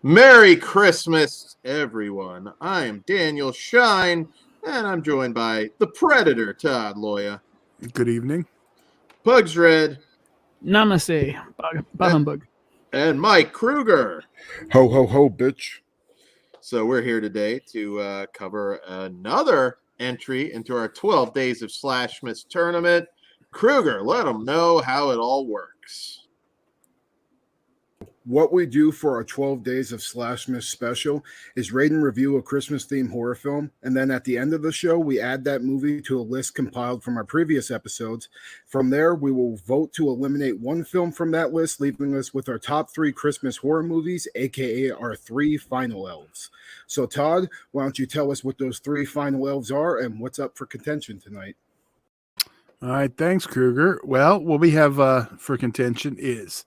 Merry Christmas, everyone. I am Daniel Shine, and I'm joined by the Predator, Todd Loya. Good evening. Pugs Red. Namaste. Bah humbug. And Mike Kruger. Ho, ho, ho, bitch. So we're here today to cover another entry into our 12 Days of SLASHmas tournament. Kruger, let them know how it all works. What we do for our 12 Days of SLASHmas special is rate and review a Christmas-themed horror film, and then at the end of the show, we add that movie to a list compiled from our previous episodes. From there, we will vote to eliminate one film from that list, leaving us with our top 3 Christmas horror movies, aka our 3 final elves. So, Todd, why don't you tell us what those 3 final elves are and what's up for contention tonight? All right, thanks, Kruger. Well, what we have for contention is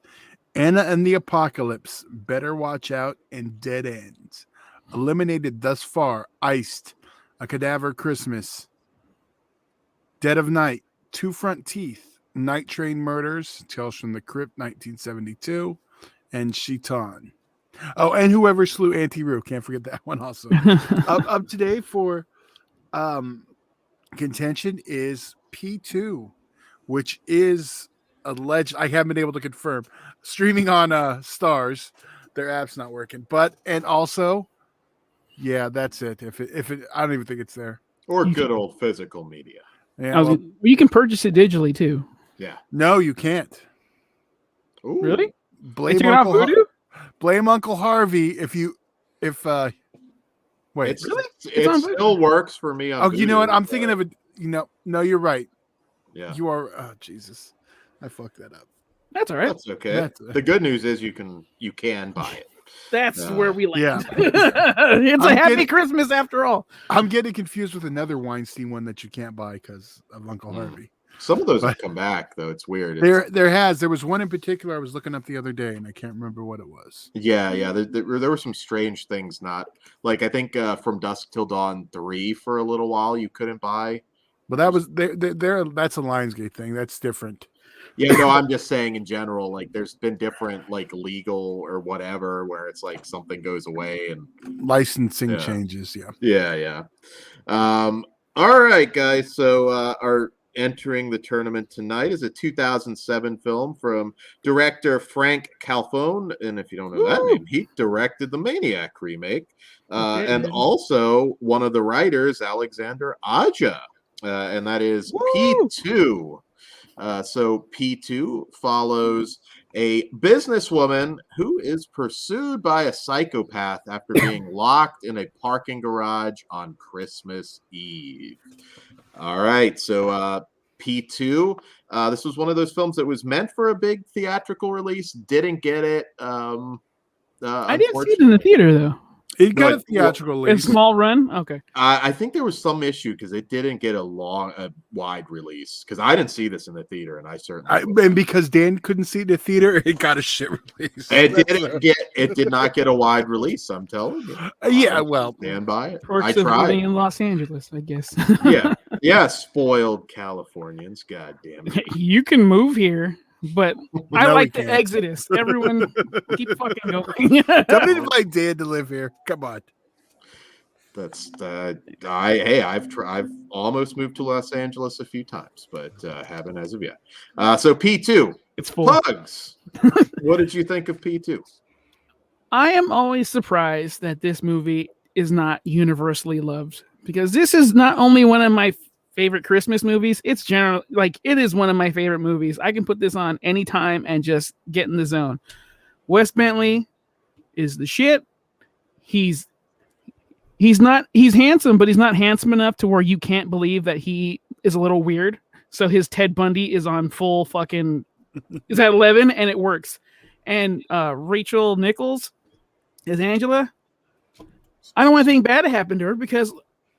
Anna and the Apocalypse, Better Watch Out, and Dead Ends. Eliminated thus far: Iced, A Cadaver Christmas, Dead of Night, Two Front Teeth, Night Train Murders, Tales from the Crypt, 1972, and Shitan. Oh, and Whoever Slew Auntie Roo. Can't forget that one also. up today for contention is P2, which is alleged. I haven't been able to confirm. Streaming on Stars. Their app's not working. And also, yeah, that's it. If it, I don't even think it's there. Or good old physical media. Yeah, you can purchase it digitally too. Yeah. No, you can't. Ooh. Really? Blame They took it off Uncle Voodoo? Blame Uncle Harvey if wait. It on still works for me. On You know what? Voodoo, I'm thinking of it. No, you're right. Yeah. You are. Oh, Jesus. I fucked that up. That's all right. That's okay. The good news is you can buy it. That's where we land. Yeah. It's a happy Christmas after all. I'm getting confused with another Weinstein one that you can't buy because of Uncle Harvey. Some of those have come back though. It's weird. There was one in particular I was looking up the other day and I can't remember what it was. Yeah. There were some strange things. Not like I think From Dusk Till Dawn 3 for a little while you couldn't buy. But that was there. That's a Lionsgate thing. That's different. Yeah, no, I'm just saying in general, like there's been different like legal or whatever where it's like something goes away and licensing changes. Yeah. All right, guys. So our entering the tournament tonight is a 2007 film from director Franck Khalfoun, and if you don't know that name, he directed the Maniac remake, and also one of the writers, Alexandre Aja, and that is P2. So P2 follows a businesswoman who is pursued by a psychopath after being locked in a parking garage on Christmas Eve. All right, so P2, this was one of those films that was meant for a big theatrical release, didn't get it. I didn't see it in the theater though. It got a theatrical release. A small run? Okay. I think there was some issue because it didn't get a wide release. Because I didn't see this in the theater, and I certainly and because Dan couldn't see it in the theater, it got a shit release. It did not get a wide release. I'm telling you. Yeah, well, stand by it. Perks I of tried. living in Los Angeles, I guess. Yeah, spoiled Californians. God damn it. You can move here. But I like the can't. Exodus. Everyone keep fucking going. Somebody like Dan to live here. Come on. That's I've almost moved to Los Angeles a few times, but haven't as of yet. So P2, it's full. Pugs. What did you think of P2? I am always surprised that this movie is not universally loved because this is not only one of my favorite Christmas movies, it's generally like it is one of my favorite movies. I can put this on anytime and just get in the zone. Wes Bentley is the shit. He's handsome, but he's not handsome enough to where you can't believe that he is a little weird. So his Ted Bundy is on full fucking is at 11 and it works. And Rachel Nichols is Angela. I don't want anything bad to happen to her because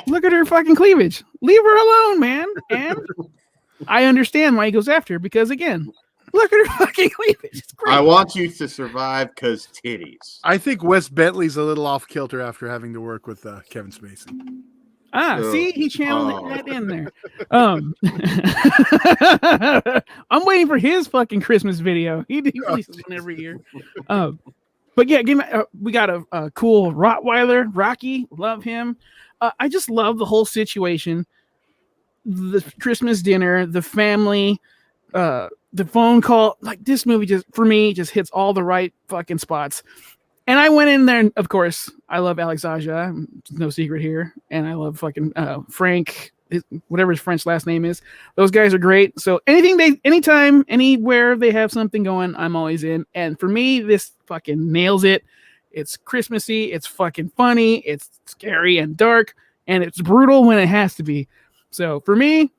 look at her fucking cleavage. Leave her alone, man. And I understand why he goes after her because, again, look at her fucking cleavage. It's great. I want you to survive because titties. I think Wes Bentley's a little off kilter after having to work with Kevin Spacey. See, he channeled that in there. I'm waiting for his fucking Christmas video. He releases one every year. But yeah, we got a cool Rottweiler, Rocky. Love him. I just love the whole situation. The Christmas dinner, the family, the phone call. Like this movie just for me just hits all the right fucking spots. And I went in there, and of course, I love Alex Aja. No secret here, and I love fucking Frank, whatever his French last name is. Those guys are great. So anytime, anywhere they have something going, I'm always in. And for me, this fucking nails it. It's Christmassy. It's fucking funny. It's scary and dark, and it's brutal when it has to be. So for me,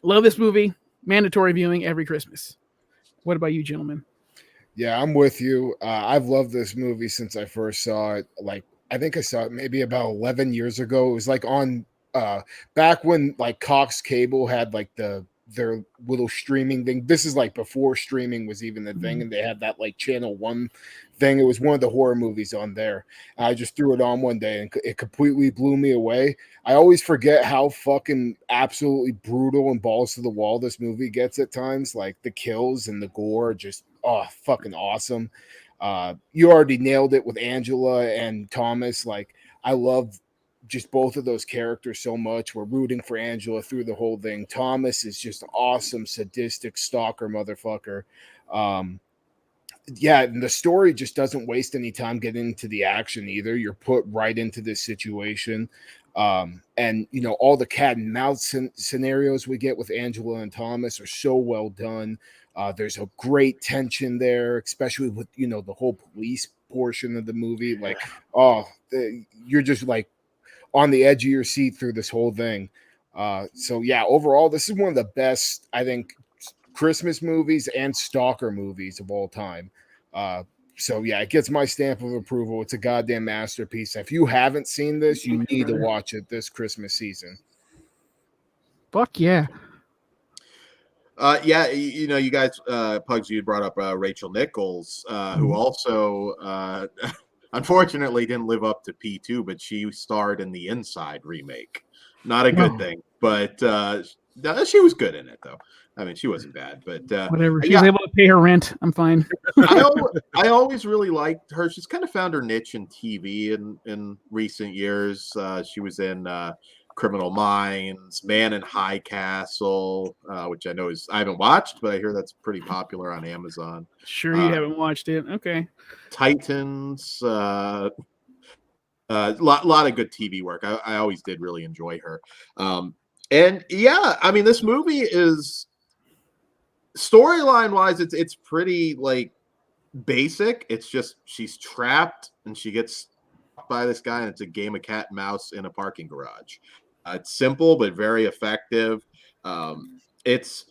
love this movie. Mandatory viewing every Christmas. What about you, gentlemen? Yeah, I'm with you. I've loved this movie since I first saw it. Like, I think I saw it maybe about 11 years ago. It was like on back when like Cox Cable had like their little streaming thing. This is like before streaming was even the thing, and they had that like Channel 1 thing. It was one of the horror movies on there. I just threw it on one day and it completely blew me away. I always forget how fucking absolutely brutal and balls to the wall this movie gets at times. Like the kills and the gore are just fucking awesome. You already nailed it with Angela and Thomas. Like, I love just both of those characters so much. We're rooting for Angela through the whole thing. Thomas is just awesome, sadistic stalker motherfucker. Yeah, and the story just doesn't waste any time getting into the action either. You're put right into this situation. And you know, all the cat and mouse scenarios we get with Angela and Thomas are so well done. There's a great tension there, especially with, you know, the whole police portion of the movie. Like, you're just like on the edge of your seat through this whole thing. So yeah, overall, this is one of the best, I think, Christmas movies and stalker movies of all time. So yeah, it gets my stamp of approval. It's a goddamn masterpiece. If you haven't seen this, you need to watch it this Christmas season. Fuck yeah. Yeah, you know, you guys, Pugs, you brought up Rachel Nichols, who also, unfortunately, didn't live up to P2, but she starred in the Inside remake. Not a good thing, but she was good in it, though. I mean, she wasn't bad, but whatever. She was able to pay her rent. I'm fine. I always really liked her. She's kind of found her niche in TV in recent years. She was in Criminal Minds, Man in High Castle, which I haven't watched, but I hear that's pretty popular on Amazon. Sure, you haven't watched it. Okay. Titans, lot of good TV work. I always did really enjoy her. And yeah, I mean, this movie is storyline wise, it's pretty like basic. It's just she's trapped and she gets by this guy, and it's a game of cat and mouse in a parking garage. It's simple but very effective. It's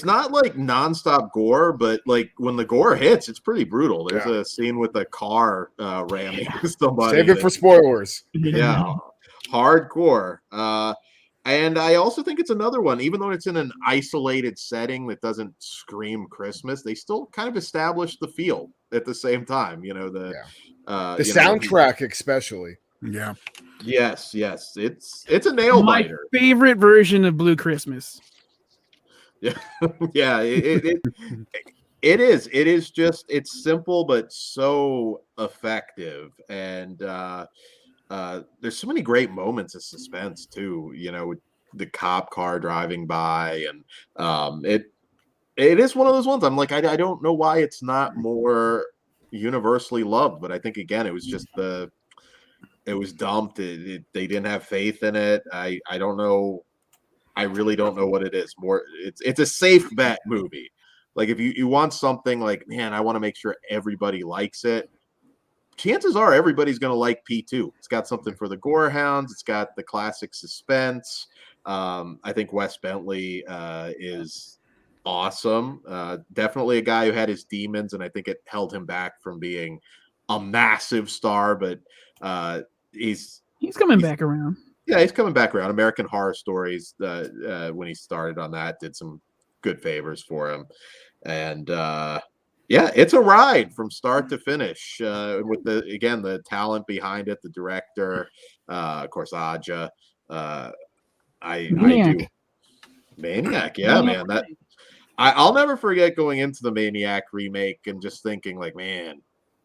not like nonstop gore, but like when the gore hits, it's pretty brutal. There's a scene with a car ramming somebody. Save it for spoilers. Yeah, hardcore. And I also think it's another one, even though it's in an isolated setting that doesn't scream Christmas, they still kind of establish the feel at the same time. You know, the soundtrack, especially. Yeah. Yes. It's a nail biter. My favorite version of Blue Christmas. Yeah. Yeah. It is. It is just, it's simple, but so effective. And, there's so many great moments of suspense too, you know, with the cop car driving by, and it is one of those ones I'm like, I don't know why it's not more universally loved, but I think again it was just it was dumped. They didn't have faith in it. I don't know. I really don't know what it is. More, it's a safe bet movie. Like if you want something like, man, I want to make sure everybody likes it. Chances are everybody's going to like P2. It's got something for the gore hounds. It's got the classic suspense. I think Wes Bentley is awesome. Definitely a guy who had his demons, and I think it held him back from being a massive star. But he's coming back around. Yeah, he's coming back around. American Horror Stories, when he started on that, did some good favors for him. And yeah, it's a ride from start to finish with the talent behind it, the director, of course, Aja. I do. Maniac, yeah, man. I'll never forget going into the Maniac remake and just thinking like, man,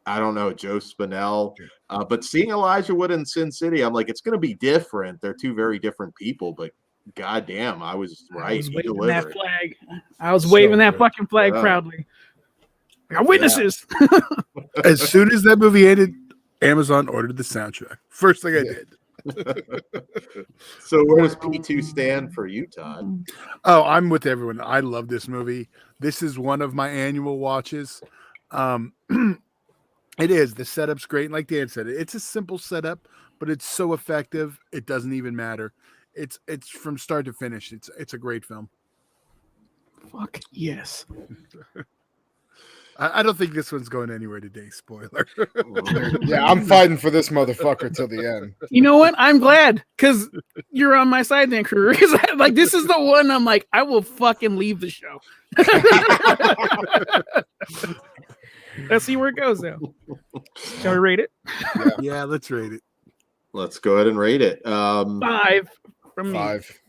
I don't know, Joe Spinell. But seeing Elijah Wood in Sin City, I'm like, it's going to be different. They're two very different people, but goddamn, I was right. I was He waving delivered. that flag. I was waving that good. fucking flag Yeah. proudly. I got witnesses. As soon as that movie ended, Amazon ordered the soundtrack. First thing I did. So where does P2 stand for you, Todd? Oh, I'm with everyone. I love this movie. This is one of my annual watches. It is. The setup's great. Like Dan said, it's a simple setup, but it's so effective. It doesn't even matter. It's from start to finish. It's a great film. Fuck yes. I don't think this one's going anywhere today. Spoiler. Yeah, I'm fighting for this motherfucker till the end. You know what? I'm glad because you're on my side then, Kruger. Because like this is the one I'm like, I will fucking leave the show. Let's see where it goes now. Shall we rate it? Yeah, let's rate it. Let's go ahead and rate it. 5 from me. 5.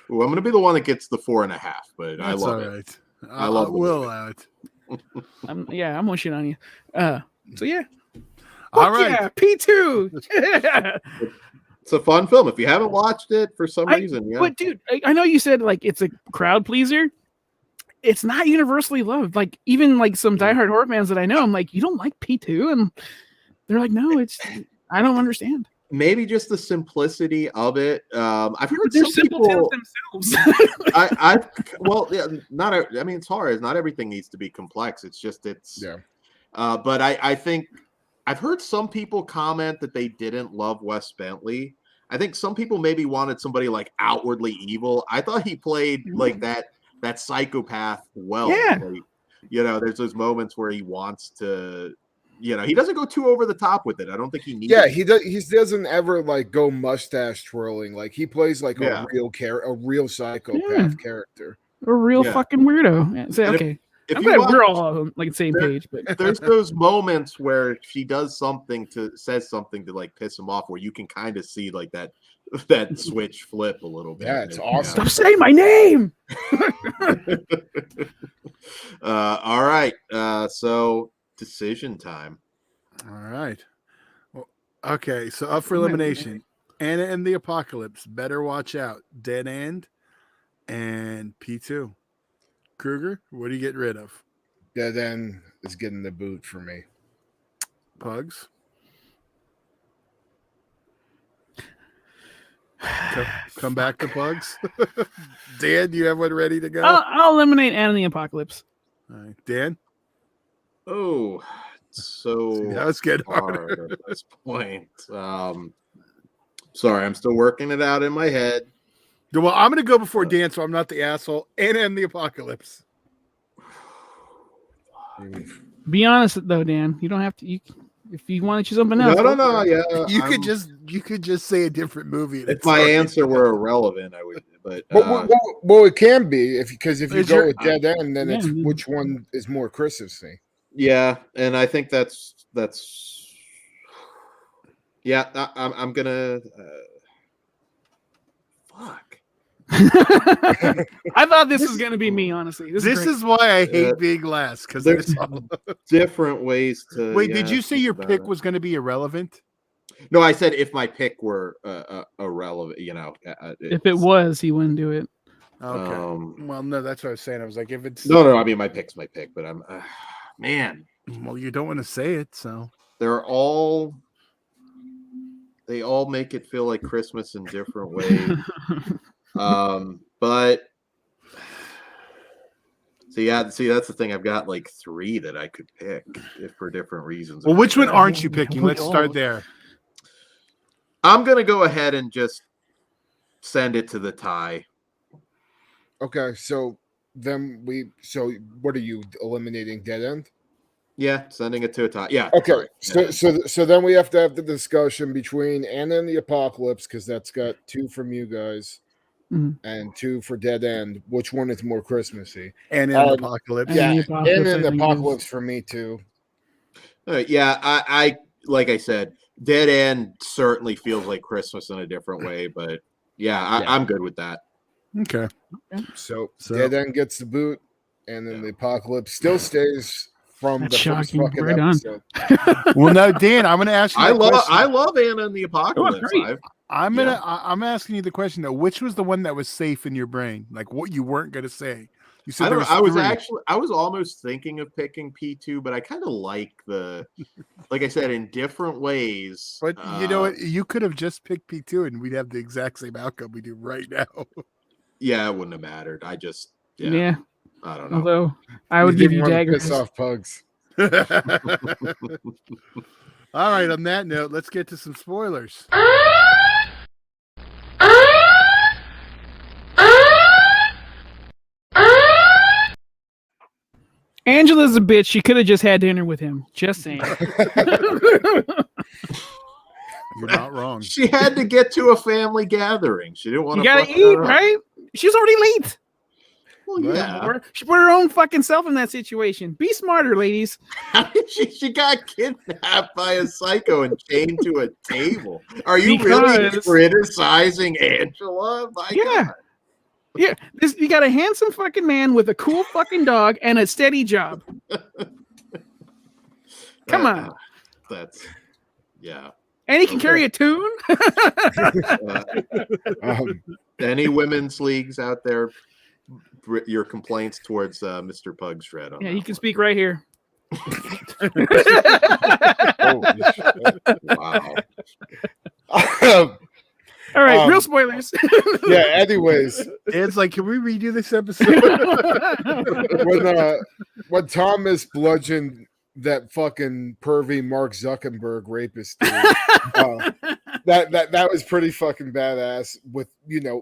Ooh, I'm going to be the one that gets the 4.5, but I That's love all it. right. I love the We'll movie. allow it. I'm gonna shit on you. So yeah. All Fuck right. yeah, P2. It's a fun film. If you haven't watched it for some reason, yeah. But dude, I know you said like it's a crowd pleaser. It's not universally loved. Like even like some diehard horror fans that I know, I'm like, you don't like P2, and they're like, no, I don't understand. Maybe just the simplicity of it. I've heard They're some simpletons people. themselves. I mean, it's hard. Not everything needs to be complex. It's just Yeah. But I think I've heard some people comment that they didn't love Wes Bentley. I think some people maybe wanted somebody like outwardly evil. I thought he played like that psychopath well. Yeah. Like, there's those moments where he wants to. He doesn't go too over the top with it. I don't think he needs. Yeah, he doesn't ever like go mustache twirling. Like he plays like a real psychopath character. A real fucking weirdo. Yeah, so, okay. If I'm you glad watch, we're all on like the same page. But there's those moments where she does says something to like piss him off, where you can kind of see like that switch flip a little bit. Yeah, it's awesome. Stop saying my name. All right. So decision time. All right. Well, okay, so up for elimination. Anna and the Apocalypse, Better Watch Out, Dead End, and P2. Kruger, what do you get rid of? Dead End is getting the boot for me. Pugs. Come back to Pugs. Dan, do you have one ready to go? I'll eliminate Anna and the Apocalypse. All right. Dan? Oh, so that was good. Hard at this point. Sorry, I'm still working it out in my head. Well, I'm going to go before Dan, so I'm not the asshole. Anna and the Apocalypse. Be honest though, Dan. You don't have to. If you want to choose something else, No. Yeah, you could just say a different movie. If my answer were irrelevant, I would. But well, it can be because if you go with Dead End, then it's yeah. which one is more Christmassy. Yeah, and I think that's. Yeah, I'm gonna. Fuck. I thought this was gonna be me. Honestly, this is why I hate being last because there's different ways to. Wait, did you say your pick was going to be irrelevant? No, I said if my pick were irrelevant. If it was, he wouldn't do it. Okay. Well, no, that's what I was saying. I was like, if it's no. I mean, my pick's my pick, but I'm man. Well, you don't want to say it, so They all make it feel like Christmas in different ways. But see, that's the thing. I've got like 3 that I could pick for different reasons. Well, which one aren't you picking? Let's start there. I'm gonna go ahead and just send it to the tie. Okay, so then what are you eliminating? Dead End? Yeah, sending it to a tie. Yeah. Okay, sorry. so then we have to have the discussion between Anna and the Apocalypse because that's got 2 from you guys. And 2 for Dead End. Which one is more Christmassy? And in Apocalypse. Yeah, and in the Apocalypse for me too. Yeah, I like I said, Dead End certainly feels like Christmas in a different way, but I'm good with that. Okay. So Dead End gets the boot, and then the Apocalypse still stays from That's the first shocking. fucking Right on. episode. Well, no, Dan, I'm going to ask you. I that love question. I love Anna and the Apocalypse. great. I'm asking you the question though. Which was the one that was safe in your brain? Like what you weren't going to say? You said I there don't know. was I was almost thinking of picking P2, but I kind of like like I said, in different ways. But you know what? You could have just picked P2 and we'd have the exact same outcome we do right now. Yeah, it wouldn't have mattered. I just Yeah. I don't know. Although I would give you didn't want to daggers. piss off Pugs. All right. On that note, let's get to some spoilers. Angela's a bitch. She could have just had dinner with him. Just saying. You're not wrong. She had to get to a family gathering. She didn't want You to gotta eat, right? She's already late. Well, yeah. She put her own fucking self in that situation. Be smarter, ladies. she got kidnapped by a psycho and chained to a table. Are you really criticizing Angela? My God. Yeah, you got a handsome fucking man with a cool fucking dog and a steady job. Come on. That's yeah. And he can carry a tune. Any women's leagues out there? Your complaints towards Mr. Pug Shred. Yeah, you can speak right here. Wow. All right, real spoilers. Yeah. Anyways, It's like, can we redo this episode? when Thomas bludgeoned that fucking pervy Mark Zuckerberg rapist dude, that was pretty fucking badass. With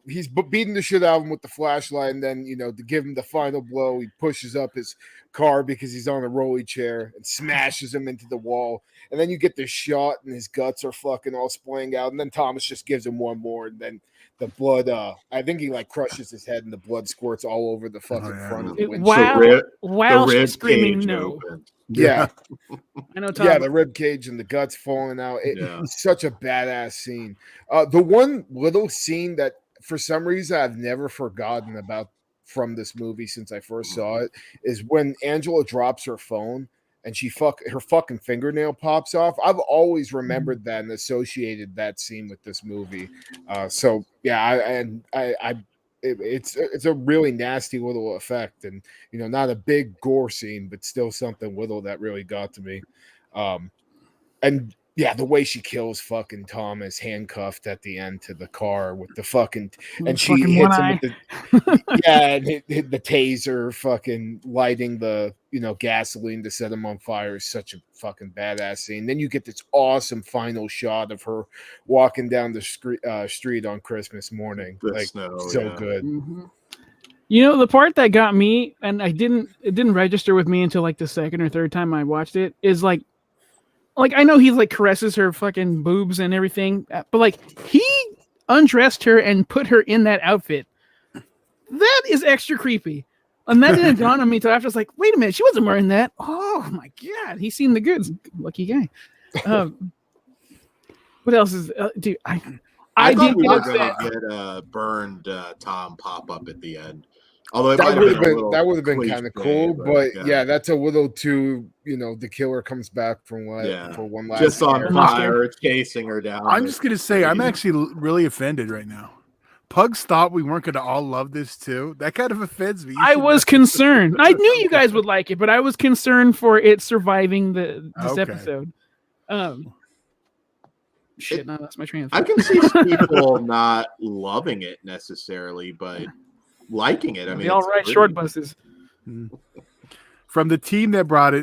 he's beating the shit out of him with the flashlight, and then to give him the final blow, he pushes up his car because he's on a rolly chair and smashes him into the wall. And then you get this shot, and his guts are fucking all splaying out. And then Thomas just gives him one more, and then the blood. I think he like crushes his head, and the blood squirts all over the fucking front of the windshield. Wow! She's screaming no. Yeah. I know. Tom. Yeah, the rib cage and the guts falling out. It's such a badass scene. The one little scene that for some reason I've never forgotten about from this movie since I first saw it is when Angela drops her phone and her fucking fingernail pops off. I've always remembered that and associated that scene with this movie. So yeah, it's a really nasty little effect, and not a big gore scene, but still something little that really got to me. And yeah, the way she kills fucking Thomas handcuffed at the end to the car with the fucking, and she hits him with the taser fucking lighting the gasoline to set him on fire is such a fucking badass scene. Then you get this awesome final shot of her walking down the street on Christmas morning, good. Mm-hmm. The part that got me, and it didn't register with me until like the second or third time I watched it, is like I know he like caresses her fucking boobs and everything, but like he undressed her and put her in that outfit. That is extra creepy. And that didn't dawn on me until after. I was like, wait a minute, she wasn't wearing that. Oh my God, he's seen the goods. Lucky guy. What else is dude? I thought did we were get gonna upset. get burned Tom pop up at the end. Although that would have been kind of cool, but yeah, that's a little too. The killer comes back from for one last. Just on fire, chasing her down. I'm just gonna say, I'm actually really offended right now. Pugs thought we weren't gonna all love this too. That kind of offends me. I was concerned. I knew you guys would like it, but I was concerned for it surviving this episode. Shit, no, that's my train of thought. I can see people not loving it necessarily, but liking it. I mean, they all ride short buses. From the team that brought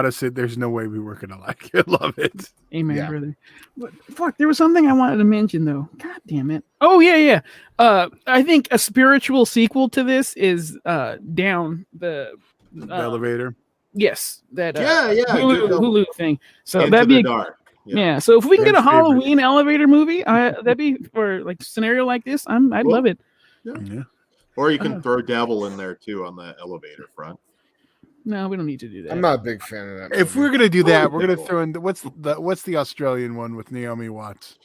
us it, there's no way we were gonna like it. Love it. Amen, brother. But, fuck, there was something I wanted to mention though. God damn it. Oh yeah. I think a spiritual sequel to this is Down the elevator. Yes, that Hulu thing. So that'd be dark. Yeah. So if we can get a Halloween elevator movie, that'd be for like scenario like this. I'd love it. Yeah. Or you can throw Devil in there too on the elevator front. No, we don't need to do that. I'm not a big fan of that. If we're gonna do that, we're gonna throw in what's the Australian one with Naomi Watts?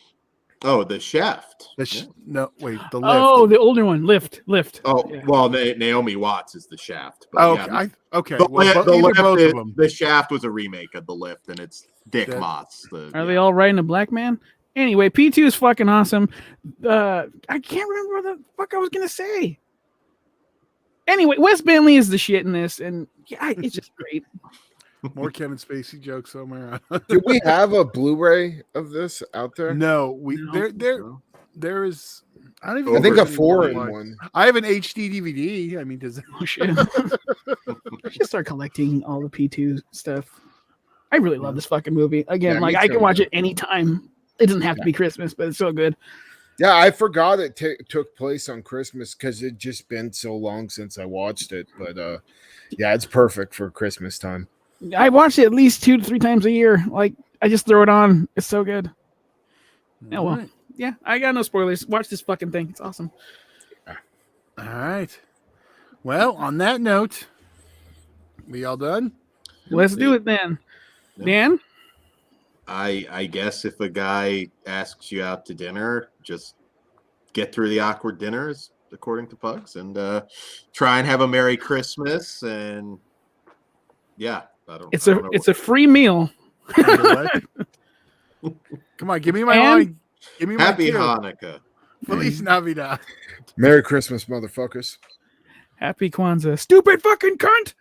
Oh, the Shaft. Yeah. No, wait, the lift. Oh, the older one, Lift. Oh, Yeah. well, Naomi Watts is the Shaft. But Oh, yeah, okay. the, Well, the either Lift both is- of them. the Shaft was a remake of the Lift, and it's Dick That- Moss. Are they all riding a black man? Anyway, P2 is fucking awesome. I can't remember what the fuck I was gonna say. Anyway, Wes Bentley is the shit in this, and yeah, it's just great. More Kevin Spacey jokes somewhere. Do we have a Blu-ray of this out there? No, No. there is. I don't even. I think a Over- foreign one. I have an HD DVD. I mean, does it? Oh shit! I should start collecting all the P2 stuff. I really love this fucking movie. Again, Yeah, like me I too, can watch man. it anytime. It doesn't have to be Christmas, but it's so good. Yeah, I forgot it took place on Christmas because it just been so long since I watched it. But yeah, it's perfect for Christmas time. I watch it at least 2 to 3 times a year. Like I just throw it on. It's so good. Oh well. Right. Yeah, I got no spoilers. Watch this fucking thing. It's awesome. All right. Well, on that note, we all done? Let's do it then. Yeah. Dan? I guess if a guy asks you out to dinner, just get through the awkward dinners, according to Pugs, and try and have a Merry Christmas. And yeah, It's I don't know a free meal. Come on, give me my And- line. Give me my Happy cue. Hanukkah. Feliz Navidad. Merry Christmas, motherfuckers. Happy Kwanzaa. Stupid fucking cunt.